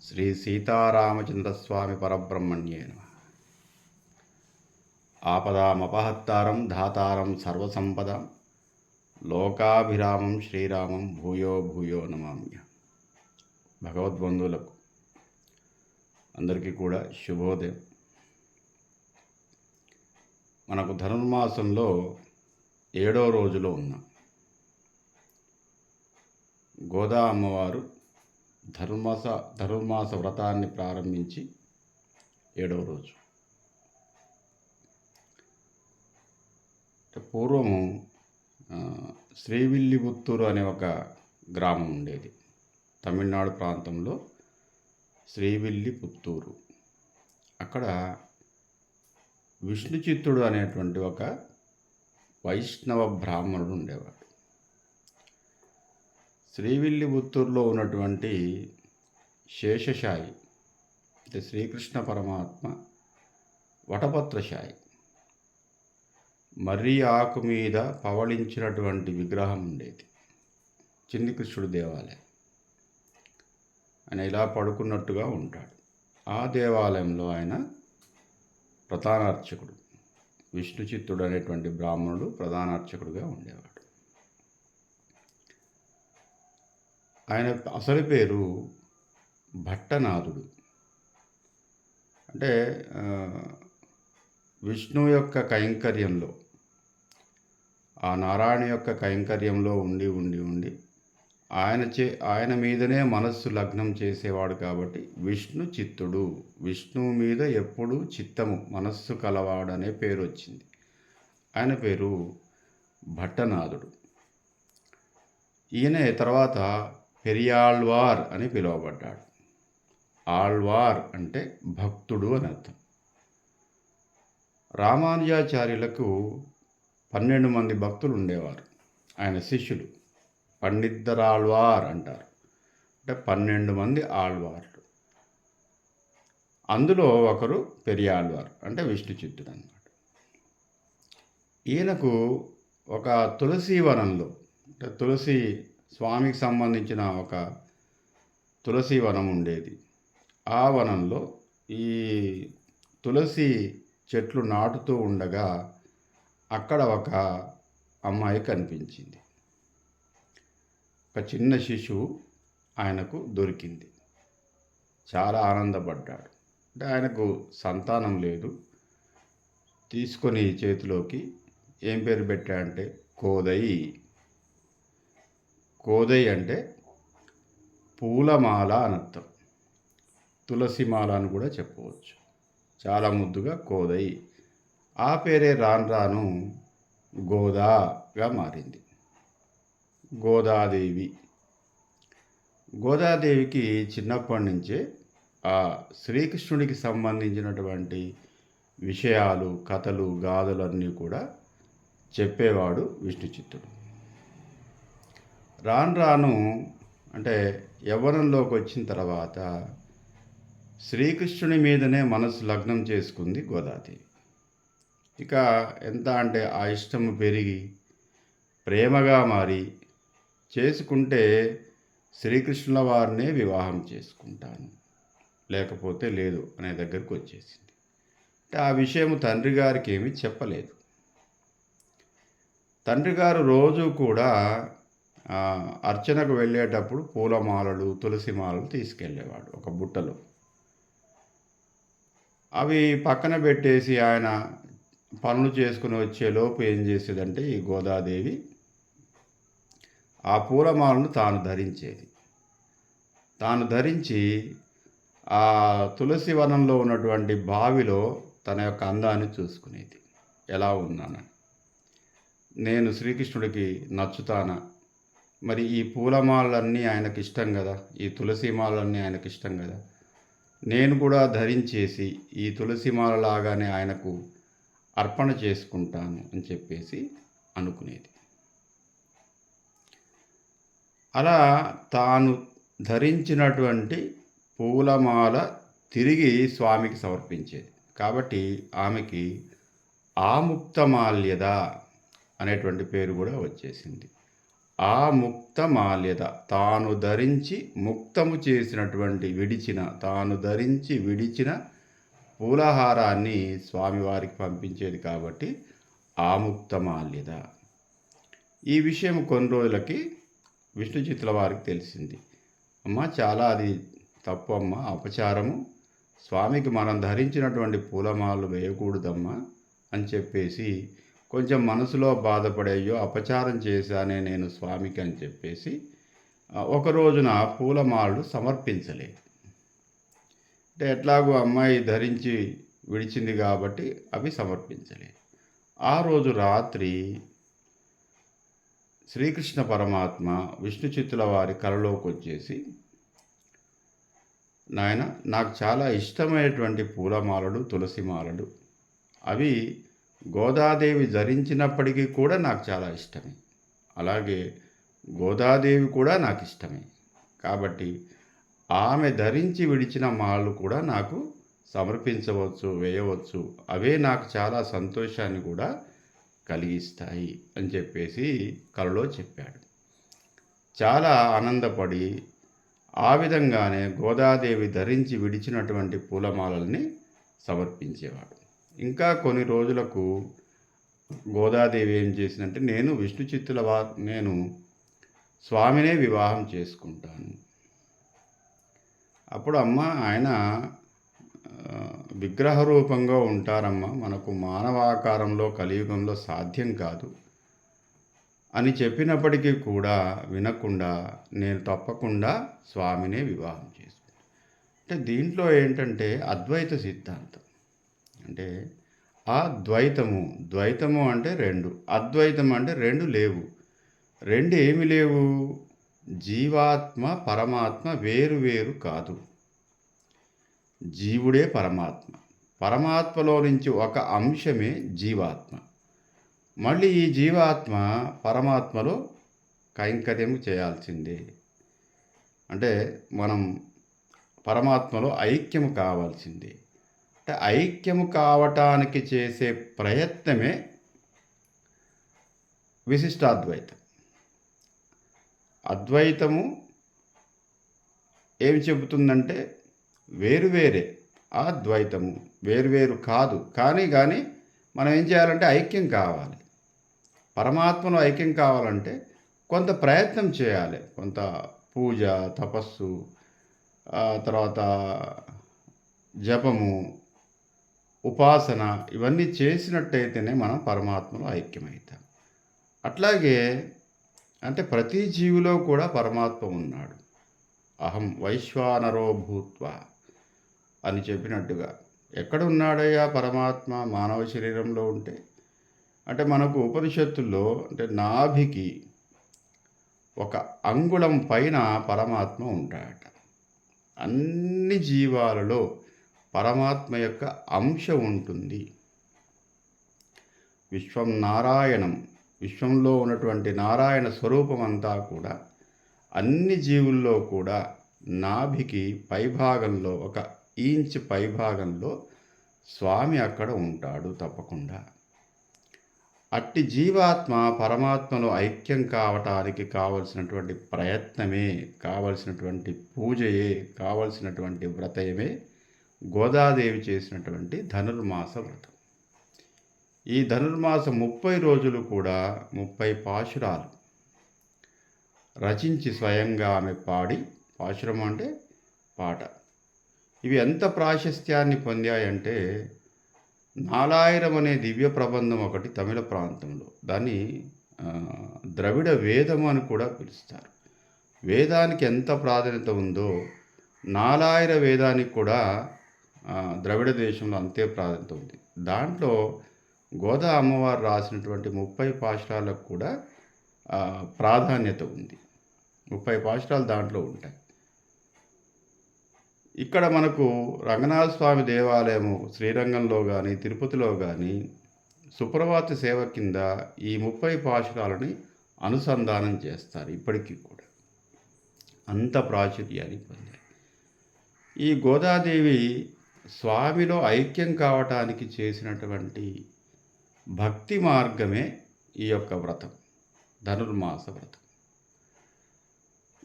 శ్రీ సీతారామచంద్రస్వామి పరబ్రహ్మణ్యే నమః. ఆపదామపహత్తారం ధాతారం సర్వసంపదాం లోకాభిరామం శ్రీరామం భూయో భూయో నమామ్య. భగవద్బంధువులకు అందరికీ కూడా శుభోదయం. మనకు ధనుర్మాసంలో 7వ రోజులో ఉన్నాం. గోదా అమ్మవారు ధనుర్మాస వ్రతాన్ని ప్రారంభించి 7వ రోజు. పూర్వము శ్రీవిల్లిపుత్తూరు అనే ఒక గ్రామం ఉండేది. తమిళనాడు ప్రాంతంలో శ్రీవిల్లిపుత్తూరు. అక్కడ విష్ణుచిత్తుడు అనేటువంటి ఒక వైష్ణవ బ్రాహ్మణుడు ఉండేవాడు. శ్రీవిల్లిపుత్తూరులో ఉన్నటువంటి శేషశాయి అంటే శ్రీకృష్ణ పరమాత్మ వటపత్రశాయి మర్రి ఆకు మీద పవళించినటువంటి విగ్రహం ఉండేది. చిన్ని కృష్ణుడు దేవాలయం. ఆయన ఇలా పడుకున్నట్టుగా ఉంటాడు. ఆ దేవాలయంలో ఆయన ప్రధాన అర్చకుడు. విష్ణుచిత్తుడు అనేటువంటి బ్రాహ్మణుడు ప్రధాన అర్చకుడుగా ఉండేవాడు. ఆయన అసలు పేరు భట్టనాథుడు. అంటే విష్ణువు యొక్క కైంకర్యంలో, ఆ నారాయణ యొక్క కైంకర్యంలో ఉండి ఉండి ఉండి ఆయన మీదనే మనస్సు లగ్నం చేసేవాడు కాబట్టి విష్ణు చిత్తుడు. విష్ణువు మీద ఎప్పుడూ చిత్తము మనస్సు కలవాడు అనే పేరు వచ్చింది. ఆయన పేరు భట్టనాథుడు. ఈయన తర్వాత పెరియాళ్వార్ అని పిలువబడ్డాడు. ఆళ్వార్ అంటే భక్తుడు అని అర్థం. రామానుజాచార్యులకు 12 మంది భక్తులు ఉండేవారు. ఆయన శిష్యులు పండిద్దరాళ్వార్ అంటారు. అంటే 12 మంది ఆళ్వార్లు. అందులో ఒకరు పెరియాళ్వార్ అంటే విష్ణుచిత్తుడు అన్నమాట. ఈయనకు ఒక తులసి వనంలో, అంటే తులసి స్వామికి సంబంధించిన ఒక తులసి వనం ఉండేది. ఆ వనంలో ఈ తులసి చెట్లు నాటుతూ ఉండగా అక్కడ ఒక అమ్మాయి కనిపించింది. ఒక చిన్న శిశువు ఆయనకు దొరికింది. చాలా ఆనందపడ్డాడు. అంటే ఆయనకు సంతానం లేదు. తీసుకొని చేతిలోకి ఏం పేరు పెట్టాడంటే కోదయి. కోదయి అంటే పూలమాల అనర్థం. తులసిమాల అని కూడా చెప్పవచ్చు. చాలా ముద్దుగా కోదయి. ఆ పేరే రాను రాను గోదాగా మారింది. గోదాదేవి. గోదాదేవికి చిన్నప్పటి నుంచే ఆ శ్రీకృష్ణుడికి సంబంధించినటువంటి విషయాలు, కథలు, గాథలు అన్నీ కూడా చెప్పేవాడు విష్ణుచిత్తుడు. రాను రాను అంటే యవ్వనంలోకి వచ్చిన తర్వాత శ్రీకృష్ణుని మీదనే మనసు లగ్నం చేసుకుంది గోదాదేవి. ఇక ఎంత అంటే ఆ ఇష్టము పెరిగి ప్రేమగా మారి చేసుకుంటే శ్రీకృష్ణుల వారినే వివాహం చేసుకుంటాను, లేకపోతే లేదు అనే దగ్గరకు వచ్చేసింది. అంటే ఆ విషయం తండ్రి గారికి ఏమీ చెప్పలేదు. తండ్రి గారు రోజు కూడా అర్చనకు వెళ్ళేటప్పుడు పూలమాలలు, తులసి మాలలు తీసుకెళ్ళేవాడు ఒక బుట్టలో. అవి పక్కన పెట్టేసి ఆయన పనులు చేసుకుని వచ్చేలోపు ఏం చేసేదంటే ఈ గోదాదేవి ఆ పూలమాలను తాను ధరించేది. తాను ధరించి ఆ తులసి వనంలో ఉన్నటువంటి బావిలో తన యొక్క అందాన్ని చూసుకునేది. ఎలా ఉన్నానని, నేను శ్రీకృష్ణుడికి నచ్చుతానా, మరి ఈ పూలమాలన్నీ ఆయనకి ఇష్టం కదా, ఈ తులసి మాలన్నీ ఆయనకి ఇష్టం కదా, నేను కూడా ధరించేసి ఈ తులసిమాల లాగానే ఆయనకు అర్పణ చేసుకుంటాను అని చెప్పేసి అనుకునేది. అలా తాను ధరించినటువంటి పూలమాల తిరిగి స్వామికి సమర్పించేది. కాబట్టి ఆమెకి ఆముక్తమాల్యద అనేటువంటి పేరు కూడా వచ్చేసింది. ఆ ముక్త మాల్యద తాను ధరించి ముక్తము చేసినటువంటి తాను ధరించి విడిచిన పూలహారాన్ని స్వామివారికి పంపించేది కాబట్టి ఆముక్త మాల్యద. ఈ విషయం కొన్ని రోజులకి విష్ణు చిత్తుల వారికి తెలిసింది. అమ్మ చాలా అది తప్పు అమ్మ, అపచారము, స్వామికి మనం ధరించినటువంటి పూలమాలలు వేయకూడదమ్మా అని చెప్పేసి కొంచెం మనసులో బాధపడేయో అపచారం చేశానే నేను స్వామికి అని చెప్పేసి ఒక రోజున పూలమాలలు సమర్పించలేదు. అంటే ఎట్లాగో అమ్మాయి ధరించి విడిచింది కాబట్టి అవి సమర్పించలేదు. ఆ రోజు రాత్రి శ్రీకృష్ణ పరమాత్మ విష్ణు చిత్తుల వారి కలలోకి వచ్చేసి, నాయన నాకు చాలా ఇష్టమైనటువంటి పూలమాలలు తులసి మాలలు, అవి గోదాదేవి ధరించినప్పటికీ కూడా నాకు చాలా ఇష్టమే, అలాగే గోదాదేవి కూడా నాకు ఇష్టమే, కాబట్టి ఆమె ధరించి విడిచిన మాలలు కూడా నాకు సమర్పించవచ్చు, వేయవచ్చు, అవే నాకు చాలా సంతోషాన్ని కూడా కలిగిస్తాయి అని చెప్పేసి కలలో చెప్పాడు. చాలా ఆనందపడి ఆ విధంగానే గోదాదేవి ధరించి విడిచినటువంటి పూలమాలల్ని సమర్పించేవాడు. ఇంకా కొన్ని రోజులకు గోదాదేవి ఏం చేసిందంటే, నేను స్వామినే వివాహం చేసుకుంటాను. అప్పుడు అమ్మ, ఆయన విగ్రహ రూపంగా ఉంటారమ్మా, మనకు మానవాకారంలో కలియుగంలో సాధ్యం కాదు అని చెప్పినప్పటికీ కూడా వినకుండా నేను తప్పకుండా స్వామినే వివాహం చేసుకున్నాను. అంటే దీంట్లో ఏంటంటే అద్వైత సిద్ధాంతం. అంటే ఆ ద్వైతము అంటే రెండు, అద్వైతం అంటే రెండు లేవు. రెండు ఏమి లేవు? జీవాత్మ పరమాత్మ వేరు వేరు కాదు. జీవుడే పరమాత్మ, పరమాత్మలో నుంచి ఒక అంశమే జీవాత్మ. మళ్ళీ ఈ జీవాత్మ పరమాత్మలో కైంకర్యం చేయాల్సిందే. అంటే మనం పరమాత్మలో ఐక్యము కావాల్సిందే. అంటే ఐక్యము కావటానికి చేసే ప్రయత్నమే విశిష్టాద్వైతం. అద్వైతము ఏమి చెబుతుందంటే వేరువేరే, ఆ ద్వైతము వేరువేరు కాదు. కానీ మనం ఏం చేయాలంటే ఐక్యం కావాలి. పరమాత్మలో ఐక్యం కావాలంటే కొంత ప్రయత్నం చేయాలి. కొంత పూజ, తపస్సు, తర్వాత జపము, ఉపాసన, ఇవన్నీ చేసినట్టయితేనే మనం పరమాత్మలో ఐక్యమవుతాం. అట్లాగే అంటే ప్రతి జీవిలో కూడా పరమాత్మ ఉన్నాడు. అహం వైశ్వానరో భూత్వా అని చెప్పినట్టుగా ఎక్కడ ఉన్నాడయ్యా పరమాత్మ మానవ శరీరంలో ఉంటే? అంటే మనకు ఉపనిషత్తుల్లో అంటే నాభికి ఒక అంగుళం పైన పరమాత్మ ఉంటాడట. అన్ని జీవాలలో పరమాత్మ యొక్క అంశ ఉంటుంది. విశ్వం నారాయణం, విశ్వంలో ఉన్నటువంటి నారాయణ స్వరూపం అంతా కూడా అన్ని జీవుల్లో కూడా నాభికి పైభాగంలో, ఒక ఇంచ్ పైభాగంలో స్వామి అక్కడ ఉంటాడు తప్పకుండా. అట్టి జీవాత్మ పరమాత్మలో ఐక్యం కావటానికి కావలసినటువంటి ప్రయత్నమే, కావలసినటువంటి పూజయే, కావలసినటువంటి వ్రతయమే గోదాదేవి చేసినటువంటి ధనుర్మాస వ్రతం. ఈ ధనుర్మాస 30 రోజులు కూడా 30 పాశురాలు రచించి స్వయంగా ఆమె పాడి, పాశురం అంటే పాట, ఇవి ఎంత ప్రాశస్త్యాన్ని పొందాయంటే, నాలాయిరం అనే దివ్య ప్రబంధం ఒకటి తమిళ ప్రాంతంలో, దాన్ని ద్రవిడ వేదము అని కూడా పిలుస్తారు. వేదానికి ఎంత ప్రాధాన్యత ఉందో నాలాయిర వేదానికి కూడా ద్రవిడ దేశంలో అంతే ప్రాధాన్యత ఉంది. దాంట్లో గోదా అమ్మవారు రాసినటువంటి 30 పాశురాలకు కూడా ప్రాధాన్యత ఉంది. 30 పాశురాలు దాంట్లో ఉంటాయి. ఇక్కడ మనకు రంగనాథ స్వామి దేవాలయము శ్రీరంగంలో కానీ తిరుపతిలో కానీ సుప్రభాత సేవ కింద ఈ 30 పాశురాలని అనుసంధానం చేస్తారు. ఇప్పటికీ కూడా అంత ప్రాచుర్యాన్ని పొందాయి. ఈ గోదాదేవి స్వామిలో ఐక్యం కావటానికి చేసినటువంటి భక్తి మార్గమే ఈ యొక్క వ్రతం, ధనుర్మాస వ్రతం.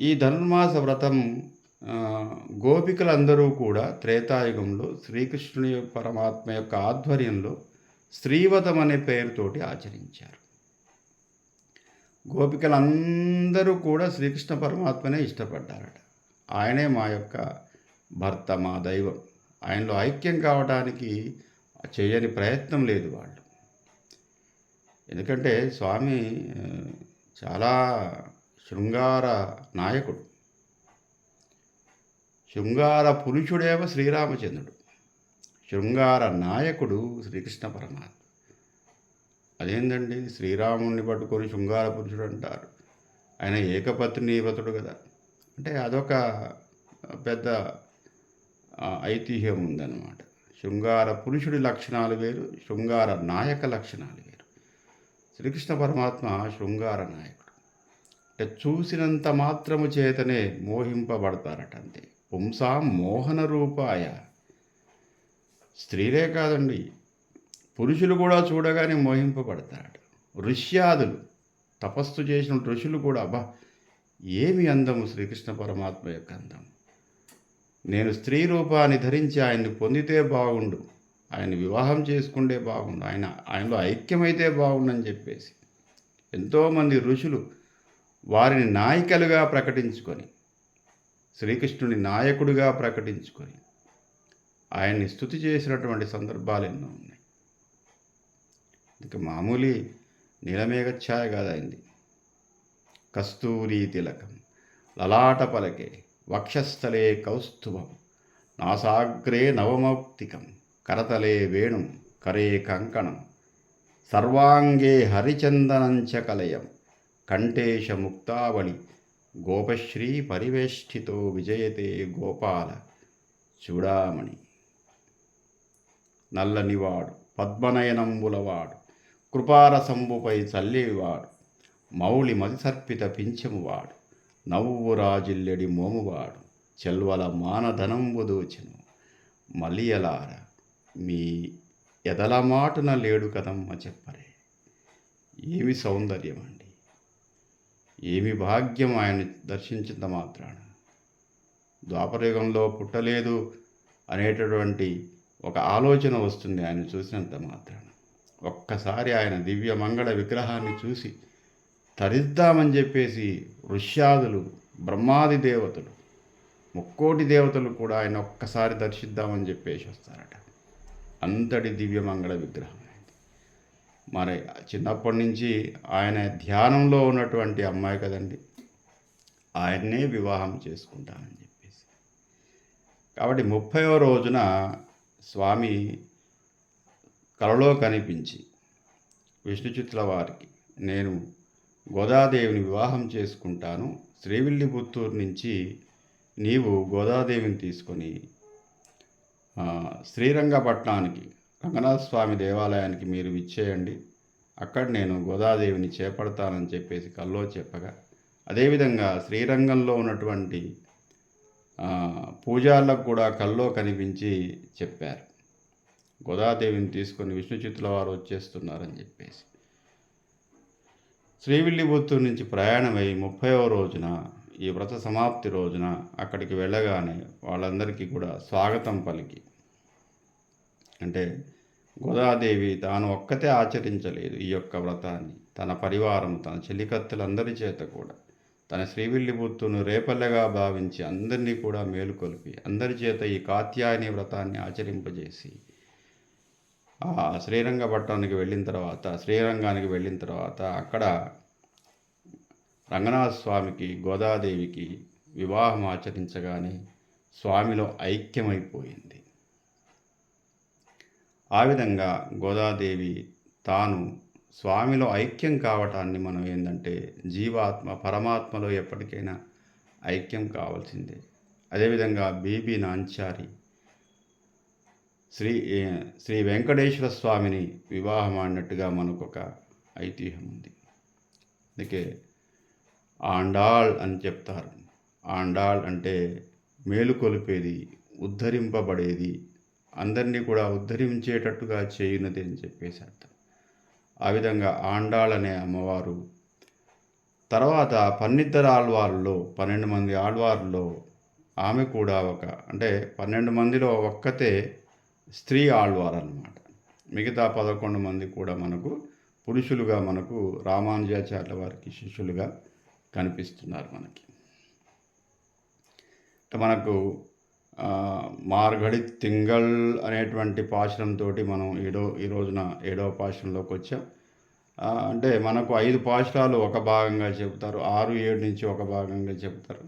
ఈ ధనుర్మాస వ్రతం గోపికలందరూ కూడా త్రేతాయుగంలో శ్రీకృష్ణుని పరమాత్మ యొక్క ఆధ్వర్యంలో శ్రీవతం అనే పేరుతోటి ఆచరించారు. గోపికలందరూ కూడా శ్రీకృష్ణ పరమాత్మనే ఇష్టపడ్డారట. ఆయనే మా యొక్క భర్త, మా దైవం. ఆయనలో ఐక్యం కావడానికి చేయని ప్రయత్నం లేదు వాళ్ళు. ఎందుకంటే స్వామి చాలా శృంగార నాయకుడు. శృంగార పురుషుడేమో శ్రీరామచంద్రుడు, శృంగార నాయకుడు శ్రీకృష్ణ పరమాత్మ. అదేందండి, శ్రీరాముడిని పట్టుకొని శృంగార పురుషుడు అంటారు? ఆయన ఏకపత్ని వ్రతుడు కదా. అంటే అదొక పెద్ద ఐతిహ్యం ఉందన్నమాట. శృంగార పురుషుడి లక్షణాలు వేరు, శృంగార నాయక లక్షణాలు వేరు. శ్రీకృష్ణ పరమాత్మ శృంగార నాయకుడు. అంటే చూసినంత మాత్రము చేతనే మోహింపబడతారట. అంతే. పుంసాం మోహన రూపాయ. స్త్రీలే కాదండి, పురుషులు కూడా చూడగానే మోహింపబడతారట. ఋష్యాదులు, తపస్సు చేసిన ఋషులు కూడా, అబ్బా ఏమి అందము శ్రీకృష్ణ పరమాత్మ యొక్క అందం, నేను స్త్రీ రూపాన్ని ధరించి ఆయన్ని పొందితే బాగుండు, ఆయన వివాహం చేసుకుంటే బాగుండు, ఆయనలో ఐక్యమైతే బాగుండని చెప్పేసి ఎంతోమంది ఋషులు వారిని నాయికలుగా ప్రకటించుకొని, శ్రీకృష్ణుని నాయకుడిగా ప్రకటించుకొని ఆయన్ని స్తుతి చేసినటువంటి సందర్భాలు ఎన్నో ఉన్నాయి. ఇక మామూలు నీలమేఘఛాయ కాదు అయింది. కస్తూరీ తిలకం లలాట పలకే వక్షస్థలే కౌస్తుభం నాసాగ్రే నవమౌక్తికం కరతలే వేణుం కరే కంకణం సర్వాంగే హరిచందనంచ కలయం కంఠేశ ముక్తావళి గోపశ్రీ పరివేష్టితో విజయతే గోపాల చూడామణి. నల్లనివాడు పద్మనయనంబులవాడు కృపారసంబుపై చల్లేవాడు మౌళి మదిసర్పిత పింఛమువాడు నవ్వు రాజిల్లెడి మోమువాడు చెల్వల మానధనంబు దోచెను మలియలార మీ ఎదల మాటున లేడు కదమ్మ చెప్పరే. ఏమి సౌందర్యం అండి, ఏమి భాగ్యం ఆయన దర్శించినంత మాత్రాన. ద్వాపరయుగంలో పుట్టలేదు అనేటటువంటి ఒక ఆలోచన వస్తుంది ఆయన చూసినంత మాత్రాన. ఒక్కసారి ఆయన దివ్య మంగళ విగ్రహాన్ని చూసి తరిద్దామని చెప్పేసి ఋష్యాదులు, బ్రహ్మాది దేవతలు, ముక్కోటి దేవతలు కూడా ఆయన ఒక్కసారి దర్శిద్దామని చెప్పేసి వస్తారట. అంతటి దివ్యమంగళ విగ్రహం అయింది. మరి చిన్నప్పటి నుంచి ఆయన ధ్యానంలో ఉన్నటువంటి అమ్మాయి కదండి, ఆయన్నే వివాహం చేసుకుంటానని చెప్పేసి. కాబట్టి 30వ రోజున స్వామి కలలో కనిపించి విష్ణుచిత్తుల వారికి, నేను గోదాదేవిని వివాహం చేసుకుంటాను, శ్రీవిల్లిపుత్తూరు నుంచి నీవు గోదాదేవిని తీసుకొని శ్రీరంగపట్నానికి రంగనాథ స్వామి దేవాలయానికి మీరు విచ్చేయండి, అక్కడ నేను గోదాదేవిని చేపడతానని చెప్పేసి కల్లో చెప్పగా, అదేవిధంగా శ్రీరంగంలో ఉన్నటువంటి పూజార్లకు కూడా కల్లో కనిపించి చెప్పారు, గోదాదేవిని తీసుకొని విష్ణుచిత్తుల వారు వచ్చేస్తున్నారని చెప్పేసి. శ్రీవిల్లిపుత్తూరు నుంచి ప్రయాణమై 30వ రోజున ఈ వ్రత సమాప్తి రోజున అక్కడికి వెళ్ళగానే వాళ్ళందరికీ కూడా స్వాగతం పలికి, అంటే గోదాదేవి తాను ఒక్కతే ఆచరించలేదు ఈ యొక్క వ్రతాన్ని, తన పరివారం, తన చెలికత్తెలందరి చేత కూడా తన శ్రీవిల్లిపుత్తూరును రేపల్లెగా భావించి అందరినీ కూడా మేలుకొల్పి అందరి చేత ఈ కాత్యాయని వ్రతాన్ని ఆచరింపజేసి శ్రీరంగపట్నానికి శ్రీరంగానికి వెళ్ళిన తర్వాత అక్కడ రంగనాథ స్వామికి గోదాదేవికి వివాహం ఆచరించగానే స్వామిలో ఐక్యమైపోయింది. ఆ విధంగా గోదాదేవి తాను స్వామిలో ఐక్యం కావటాన్ని మనం ఏంటంటే జీవాత్మ పరమాత్మలో ఎప్పటికైనా ఐక్యం కావాల్సిందే. అదేవిధంగా బీబీ నాంచారి శ్రీ వెంకటేశ్వర స్వామిని వివాహం ఆడినట్టుగా మనకు ఒక ఐతిహ్యం ఉంది. అందుకే ఆండాళ్ అని చెప్తారు. ఆండాళ్ అంటే మేలుకొలిపేది, ఉద్ధరింపబడేది, అందరినీ కూడా ఉద్ధరించేటట్టుగా చేయునది అని చెప్పేసి అర్థం. ఆ విధంగా ఆండాళ్ అనే అమ్మవారు తర్వాత పన్నిద్దరు ఆళ్వార్లలో 12 మంది ఆళ్వార్లలో ఆమె కూడా అంటే 12 మందిలో ఒక్కతే స్త్రీ ఆళ్వార్ అన్నమాట. మిగతా 11 మంది కూడా మనకు పురుషులుగా మనకు రామానుజాచార్యుల వారికి శిష్యులుగా కనిపిస్తున్నారు మనకి. మనకు మార్గడి తింగళ్ అనేటువంటి పాశురంతో మనం ఈ రోజున 7వ పాశురంలోకి వచ్చాం. అంటే మనకు 5 పాశురాలు ఒక భాగంగా చెబుతారు, 6, 7 నుంచి ఒక భాగంగా చెబుతారు.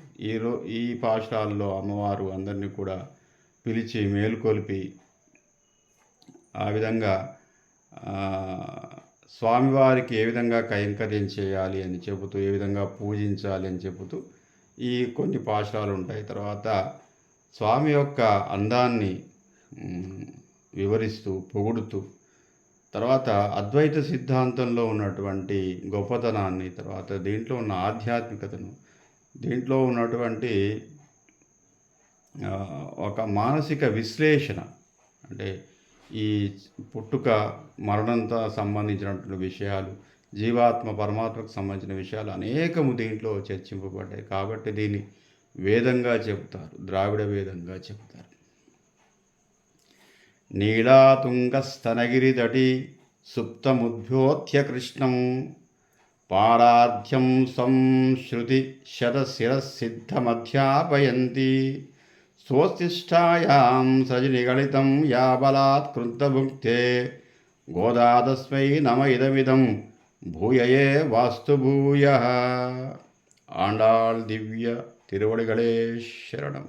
ఈ పాశురాల్లో అమ్మవారు అందరినీ కూడా పిలిచి మేలుకొలిపి ఆ విధంగా స్వామివారికి ఏ విధంగా కైంకర్యం చేయాలి అని చెబుతూ, ఏ విధంగా పూజించాలి అని చెబుతూ ఈ కొన్ని పాశురాలు ఉంటాయి. తర్వాత స్వామి యొక్క అందాన్ని వివరిస్తూ పొగుడుతూ, తర్వాత అద్వైత సిద్ధాంతంలో ఉన్నటువంటి గొప్పతనాన్ని, తర్వాత దీంట్లో ఉన్న ఆధ్యాత్మికతను, దీంట్లో ఉన్నటువంటి ఒక మానసిక విశ్లేషణ, అంటే ఈ పుట్టుక మరణంతో సంబంధించినటువంటి విషయాలు, జీవాత్మ పరమాత్మకు సంబంధించిన విషయాలు అనేకము దీంట్లో చర్చింపబడ్డాయి. కాబట్టి దీన్ని వేదంగా చెబుతారు, ద్రావిడ వేదంగా చెబుతారు. నీళాతుంగస్తనగిరిదటి సుప్తముద్భ్యోత్య కృష్ణం పారార్థ్యం సంశ్రుతి శతశిరసిద్ధమధ్యాపయంతి స్వోత్తిష్టాయాం సజనిగళితం యా బలాత్ కృతభుక్తే గోదాదస్మై నమ ఇదమిదం భూయయే వాస్తు భూయః. ఆండాళ్ దివ్య తిరువడిగళే శరణం.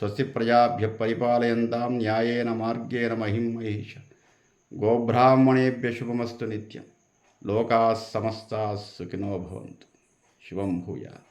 స్వస్తి ప్రజాభ్య పరిపాలయంతాం న్యాయేన మార్గేణ మహిం మహిష. గోబ్రాహ్మణేభ్య శుభమస్తు నిత్యం. లోకాः సమస్తాः సుఖినో భవంతు. శుభం భూయాత్.